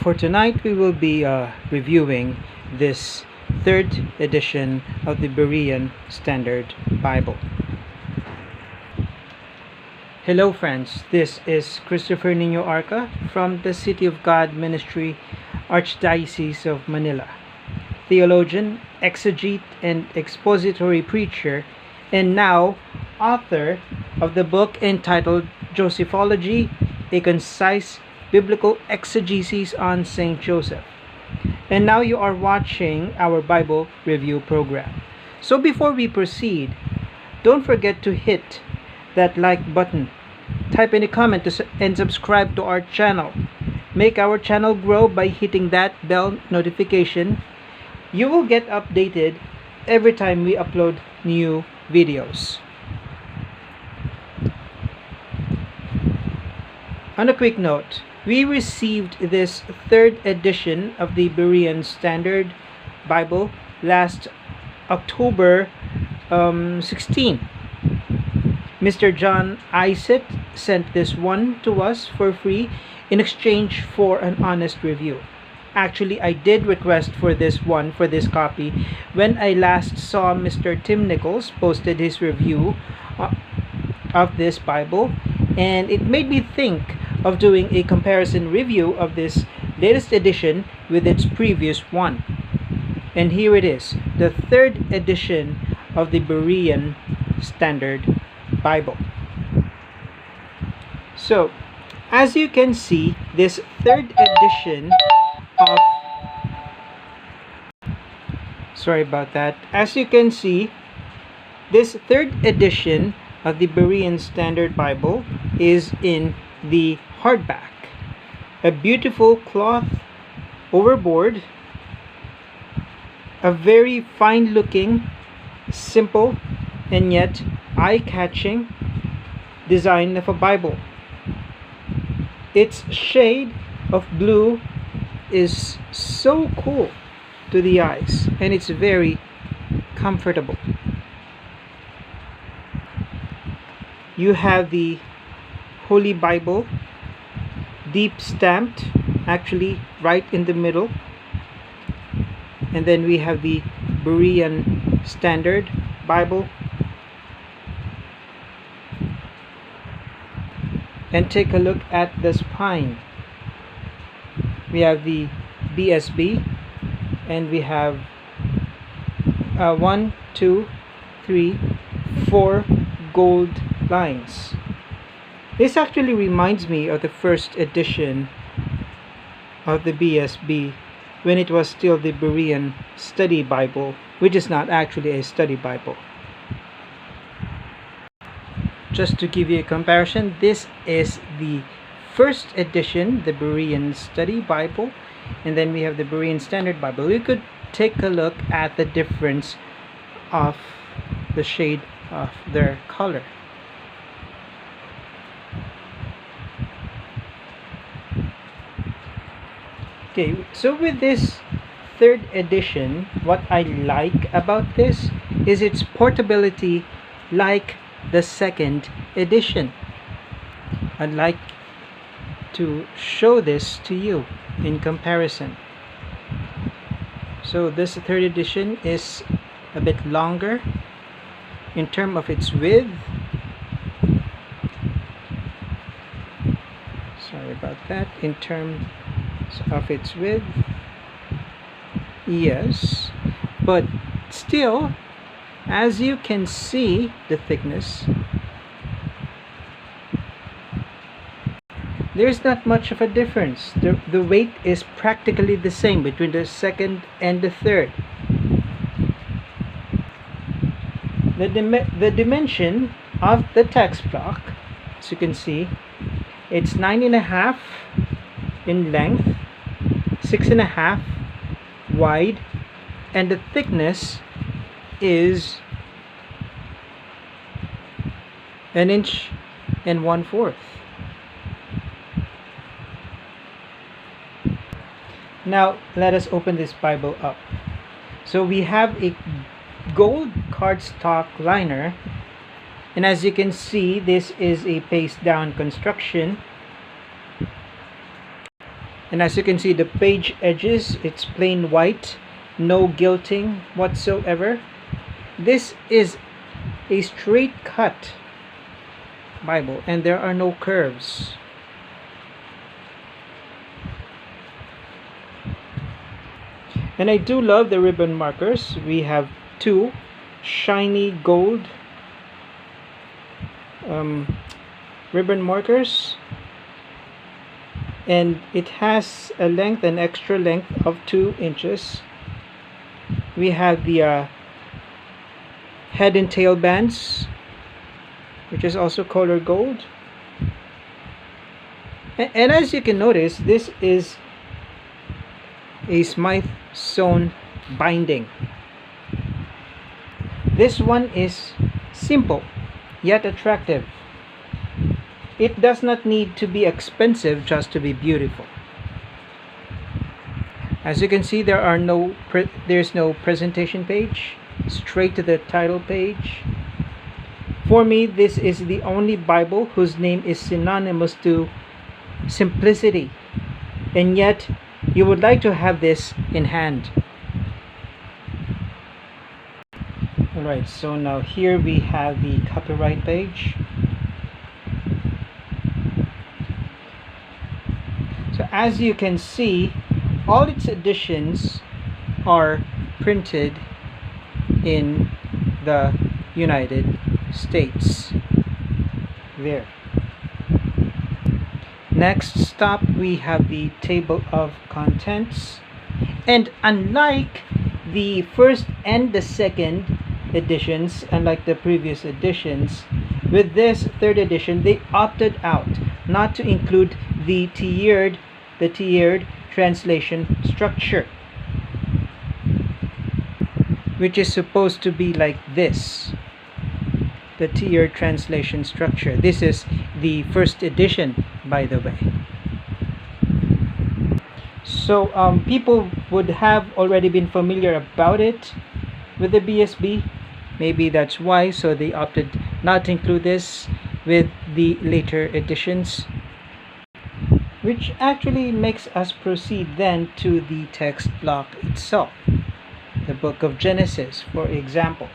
For tonight, we will be reviewing this third edition of the Berean Standard Bible. Hello friends, this is Christopher Nino Arca from the City of God Ministry, Archdiocese of Manila, theologian, exegete, and expository preacher, and now author of the book entitled Josephology, a concise biblical exegesis on Saint Joseph. And now you are watching our Bible review program. So before we proceed, don't forget to hit that like button, type in a comment and subscribe to our channel. Make our channel grow by hitting that bell notification. You will get updated every time we upload new videos. On a quick note, we received this third edition of the Berean Standard Bible last October 16. Mr. John Isett sent this one to us for free in exchange for an honest review. Actually, I did request for this copy when I last saw Mr. Tim Nichols posted his review of this Bible, and it made me think of doing a comparison review of this latest edition with its previous one. And here it is, the third edition of the Berean Standard Bible. So, as you can see, this third edition of As you can see, this third edition of the Berean Standard Bible is in the hardback, a beautiful cloth overboard, a very fine looking, simple and yet eye-catching design of a Bible. Its shade of blue is so cool to the eyes, and it's very comfortable. You have the Holy Bible, deep stamped, actually right in the middle. And then we have the Berean Standard Bible. And take a look at the spine. We have the BSB, and we have 1, 2, 3, 4 gold lines. This actually reminds me of the first edition of the BSB when it was still the Berean Study Bible, which is not actually a study Bible. Just to give you a comparison, this is the first edition, the Berean Study Bible, and then we have the Berean Standard Bible. We could take a look at the difference of the shade of their color. Okay, so with this third edition, what I like about this is its portability, like the second edition. I'd like to show this to you in comparison. So this third edition is a bit longer in terms of its width. Sorry about that. In terms of its width, yes, but still, as you can see, the thickness, there's not much of a difference. The weight is practically the same between the second and the third. The dimension of the text block, as you can see, it's 9.5 in length, 6.5 wide, and the thickness is 1 1/4 inch. Now let us open this Bible up. So we have a gold cardstock liner, and as you can see, this is a paste down construction. And as you can see, the page edges, it's plain white, no gilting whatsoever. This is a straight cut Bible, and there are no curves. And I do love the ribbon markers. We have two shiny gold ribbon markers, and it has a length, an extra length of 2 inches. We have the head and tail bands, which is also color gold. And as you can notice, this is a Smythe sewn binding. This one is simple yet attractive. It does not need to be expensive just to be beautiful. As you can see, there's no presentation page, straight to the title page. For me, this is the only Bible whose name is synonymous to simplicity, and yet you would like to have this in hand. Alright, so now here we have the copyright page. So as you can see, all its editions are printed in the United States. There. Next stop, we have the table of contents. And unlike the first and the second editions, unlike the previous editions, with this third edition, they opted out not to include the tiered translation structure, which is supposed to be like this. The tiered translation structure. This is the first edition, by the way. So people would have already been familiar about it with the BSB. Maybe that's why, so they opted not to include this with the later editions, which actually makes us proceed then to the text block itself, the book of Genesis, for example.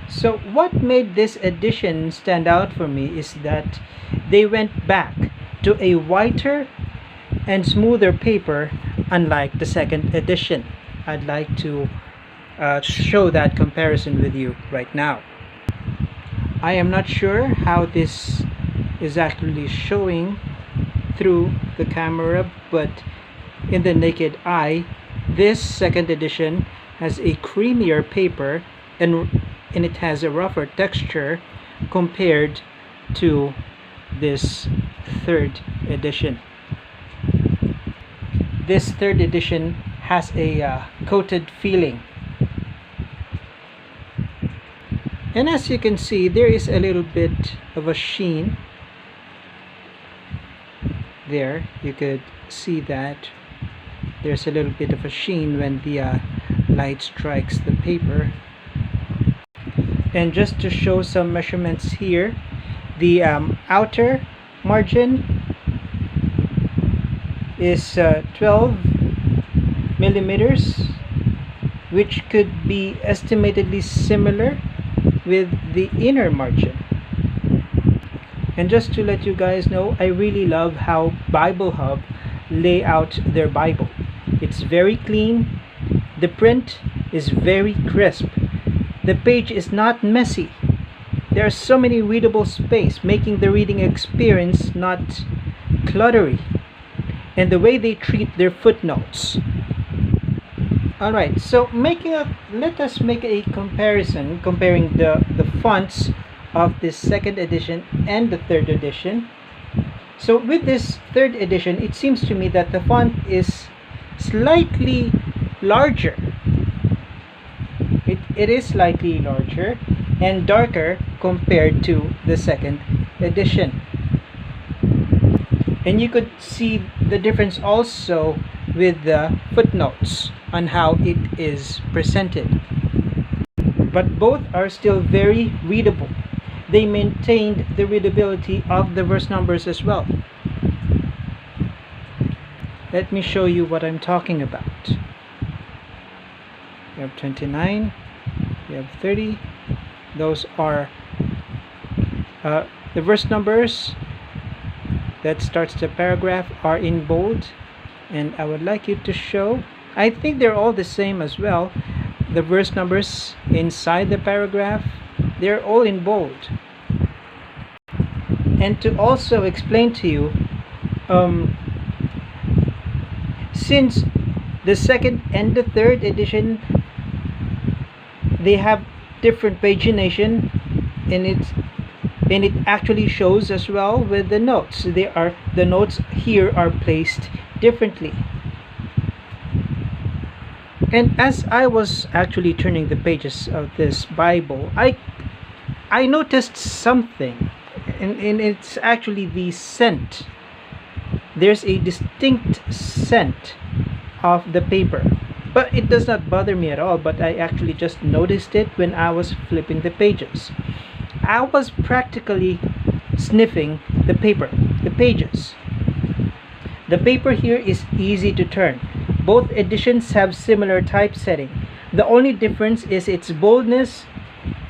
So what made this edition stand out for me is that they went back to a whiter and smoother paper, unlike the second edition. I'd like to show that comparison with you right now. I am not sure how this is actually showing through the camera, but in the naked eye, this second edition has a creamier paper and it has a rougher texture compared to this third edition. This third edition has a coated feeling. And as you can see, there is a little bit of a sheen. There, you could see that there's a little bit of a sheen when the light strikes the paper. And just to show some measurements here, the outer margin is 12 millimeters, which could be estimatedly similar with the inner margin. And just to let you guys know, I really love how Bible Hub lay out their Bible. It's very clean, the print is very crisp, the page is not messy, there are so many readable space, making the reading experience not cluttery, and the way they treat their footnotes. Alright, so let us make a comparison, comparing the fonts of this second edition and the third edition. So with this third edition, it seems to me that the font is slightly larger. It is slightly larger and darker compared to the second edition. And you could see the difference also with the footnotes on how it is presented. But both are still very readable. They maintained the readability of the verse numbers as well. let me show you what I'm talking about. We have 29, we have 30. Those are the verse numbers that starts the paragraph are in bold, and I would like you to show, I think they're all the same as well. The verse numbers inside the paragraph, they're all in bold. And to also explain to you, since the second and the third edition, they have different pagination, and it actually shows as well with the notes. The notes here are placed differently. And as I was actually turning the pages of this Bible, I noticed something, and it's actually the scent. There's a distinct scent of the paper, but it does not bother me at all. But I actually just noticed it when I was flipping the pages. I was practically sniffing the pages. The paper here is easy to turn. Both editions have similar typesetting. The only difference is its boldness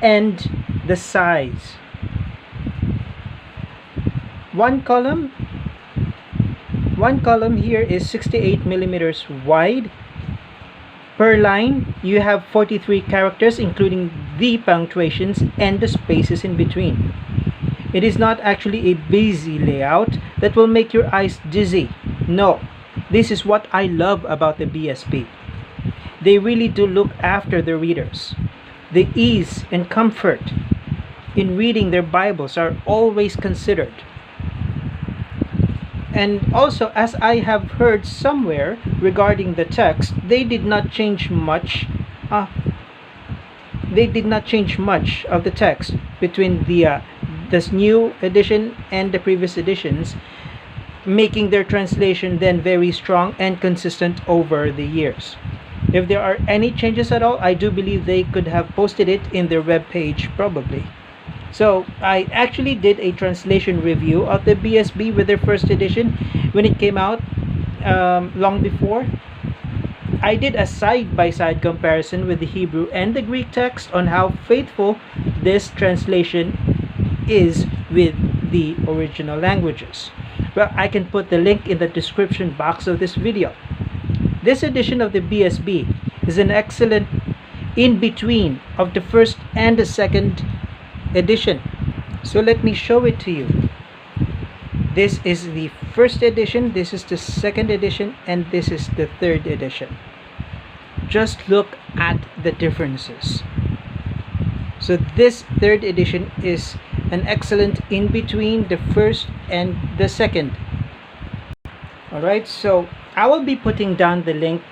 and the size. One column here is 68 millimeters wide. Per line, you have 43 characters, including the punctuations and the spaces in between. It is not actually a busy layout that will make your eyes dizzy. No, this is what I love about the BSB. They really do look after their readers. The ease and comfort in reading their Bibles are always considered. And also, as I have heard somewhere regarding the text, they did not change much. They did not change much of the text between this new edition and the previous editions, making their translation then very strong and consistent over the years. If there are any changes at all, I do believe they could have posted it in their web page probably. So I actually did a translation review of the BSB with their first edition when it came out long before. I did a side-by-side comparison with the Hebrew and the Greek text on how faithful this translation is with the original languages. Well, I can put the link in the description box of this video. This edition of the BSB is an excellent in-between of the first and the second edition. So let me show it to you. This is the first edition, this is the second edition, and this is the third edition. Just look at the differences. So this third edition is an excellent in between the first and the second. Alright, so I will be putting down the link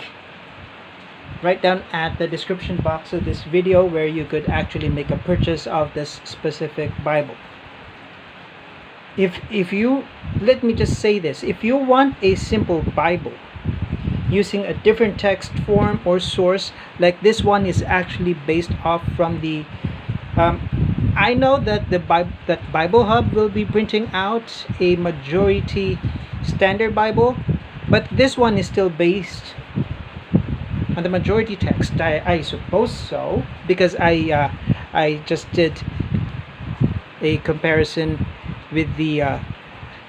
right down at the description box of this video where you could actually make a purchase of this specific Bible. If you, let me just say this, if you want a simple Bible using a different text form or source, like this one is actually based off from the I know that that Bible Hub will be printing out a majority standard Bible, but this one is still based on the majority text. I suppose so, because I just did a comparison with the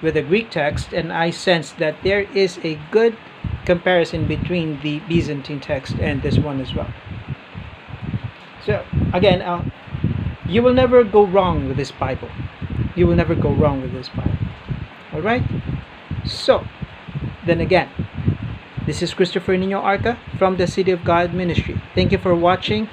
Greek text, and I sensed that there is a good comparison between the Byzantine text and this one as well. So again, you will never go wrong with this Bible. You will never go wrong with this Bible. Alright? So, then again, this is Christopher Nino Arca from the City of God Ministry. Thank you for watching.